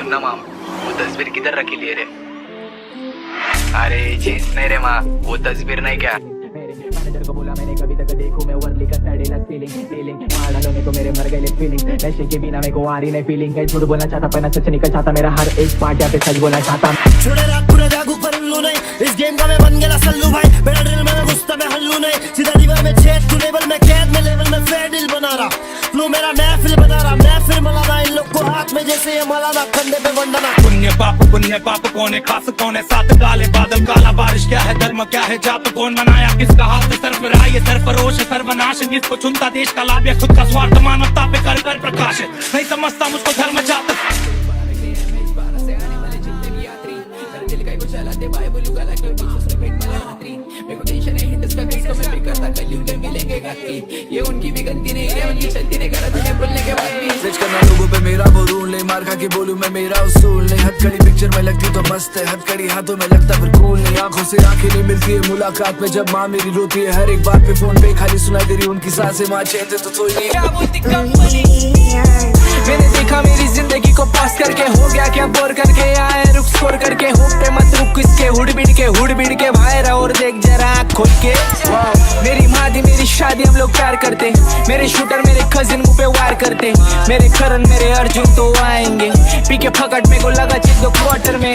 सुनना माम, वो तस्वीर किधर रखी लिए रे? अरे जींस नहीं रे माँ, वो तस्वीर नहीं क्या? मैनेजर को बोला मैंने कभी तक देखूं मैं वर्ली का सड़ेला फीलिंग मार डालो मेरे को मेरे मर गए फीलिंग नशे के बिना मेरे को आ रही नहीं फीलिंग है झूठ बोलना चाहता पर सच निकल चाहता मेरा हर एक पार्ट यहाँ पे सच बोलना चाहता छोड़े रात पूरा जागू पर उल्लू नहीं इस गेम का मैं बन गया सल्लू भाई मेरा ड्रिल में घुसता मैं हल्लू नहीं सीधा दीवार में छेद तू लेवल में कैद में लेवल में फेयर डील बना रहा फ्लो मेरा महफिल बना रहा महफिल मलाना इन लोग को हाथ में जैसे ये मलाना कंधे पे वंडना पुण्य पाप कौन है खास कौन है साथ काले बादल काला बारिश क्या है धर्म क्या है जात कौन बनाया किसका हाथ सरफराह ये सरफरोश है सर्वनाश जिसको चुनता देश का लाभ है खुद का स्वार्थ मानवता पे कर कर प्रकाश है नहीं समझता मुझको धर्म जात ये उनकी भी गलती नहीं है, उनकी चलती नहीं करा तुझे बोलने के बाद भी सच करना लोगों पे मेरा वो रूल नहीं मार खा के बोलूं मैं मेरा उसूल नहीं हथकड़ी पिक्चर में लगती तो मस्त है हथकड़ी हाथों में लगता फिर कूल नहीं आंखों से आंखें नहीं मिलती है मुलाकात में जब माँ मेरी रोती है हर एक बात पे फोन पे खाली सुनाई दे रही उनकी सांसें माँ चैन से तो सोई नहीं मैंने देखा मेरी जिंदगी को पास करके हो गया क्या बोर करके आए रुक स्कोर करके होप पे मत रुक इसके हुड बीड़ के बाहर और देख जरा आँख खोल के मेरी माँ दी मेरी शादी हम लोग प्यार करते मेरे शूटर मेरे कजिन मुँह पे वार करते मेरे करण मेरे अर्जुन तो आएंगे पी के फकट में को लगा चित दो क्वार्टर में